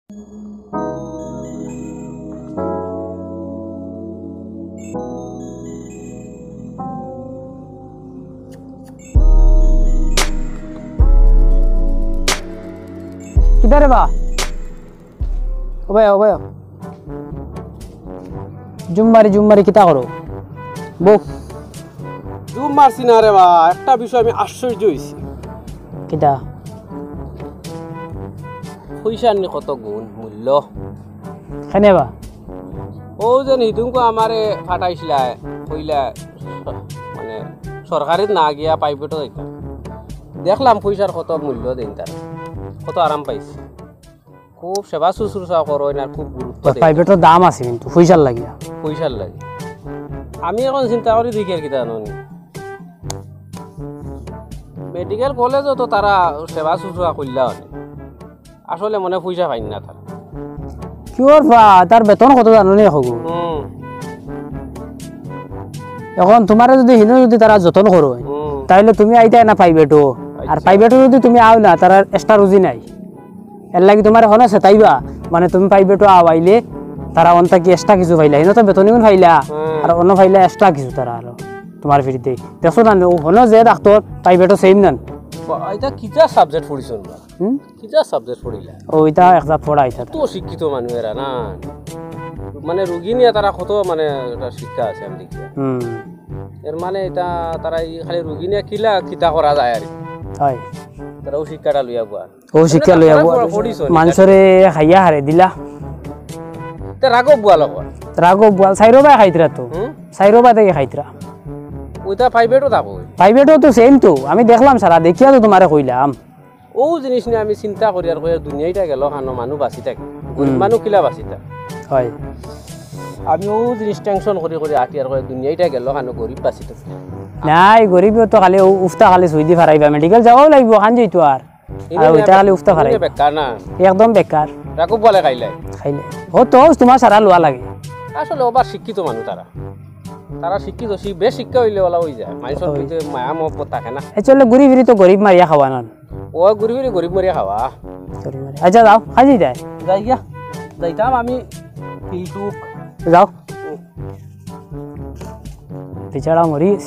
किधर है बा ओबे जुम्मारी किता करो বউ জুম মারছি না রে বা একটা বিষয় আমি আশ্চর্য হইছি কিতা পয়সা নি কত গুণ মূল্য খানে বা ও যে নিতুমকো আমারে ফাটাইছিলা কইলা মানে সরকারি না গিয়া প্রাইভেটও যাইতাম দেখলাম পয়সার কত মূল্য দেন তার কত আরাম পাইছি খুব সেবা শুশ্রূষা করো না খুব গুরুত্ব দেয় প্রাইভেটের দাম আছে কিন্তু পয়সার লাগিয়া পয়সার লাগে আমি এখন চিন্তা করি দেখি আর কি জানো মেডিকেল কলেজও তো তারা সেবা শুশ্রূষা করলা আসলে মনে পয়সা পাই না তার কিওর বা তার বেতন কত জানো নি হগু এখন তোমারে যদি তারা যতন করো তাইলে তুমি আইতা না প্রাইভেটও আর প্রাইভেটও যদি তুমি আও না তার এক্সট্রা রুজি নাই এর লাগি তোমার এখন সেটাইবা মানে তুমি প্রাইভেটও আইলে তারা অন্তা কি এক্সট্রা কিছু পাইলা হিনো তো বেতনিগুন পাইলা আর অন্য পাইলা এক্সট্রা কিছু তারা আর তোমার ফ্রিতে দেখছো না হনো যে ডাক্তার প্রাইভেটও সেম না এটা কিটা সাবজেক্ট পড়িছন বা কিটা সাবজেক্ট পড়িলা ওইটা একটা পড়াইতা তো শিক্ষিত মানুষেরা না মানে রোগী নিয়ে তারা কত মানে এটা শিক্ষা আছে আমি দেখি এর মানে এটা তারা খালি রোগী নিয়ে কিতা করা যায় আর হয় তারাও শিক্ষাটা লইয়া বুয়া ও শিক্ষা লইয়া বুয়া মানুষরে খাইয়া হারে দিলা তে রাগব বুয়া লগর রাগব বুয়া সাইরোবা খাইতরা তো সাইরোবা থেকে খাইতরা ওইটা প্রাইভেটও থাকো প্রাইভেটও তো সেম তো আমি দেখলাম সারা দেখিয়া তো তোমারে কইলাম ও জিনিস নিয়ে আমি চিন্তা করি আর কই দুনিয়াটা গেল কানো মানুষ বাঁচি থাকে গরিব মানুষ কিলা বাঁচি থাকে হয় আমি ও জিনিস টেনশন করি আটি আর কই দুনিয়াটা গেল কানো গরিব বাঁচি থাকে নাই গরিবও তো খালি উফতা খালি সুইদি ফারাইবা মেডিকেল যাওয়াও লাগবো খান যাইতো আর ওইটা খালি উফতা ফারাইবা বেকার না একদম বেকার রাগব বলে খাইলে ও তো তোমার সারা লোয়া লাগে আসলে ওবার শিক্ষিত মানুষ তারা শিক্ষিত বেশ শিক্ষা হইলে ওলা হয়ে যায় মানুষের ভিতরে মায়া মহব্বত থাকে না চলে গরিবি তো গরিব মারিয়া খাওয়া না ও গরিব মারিয়া খাওয়া আচ্ছা যাও খাই যাই যাই গিয়া যাইতাম আমি ফিলটুক যাও বেচারা মরিস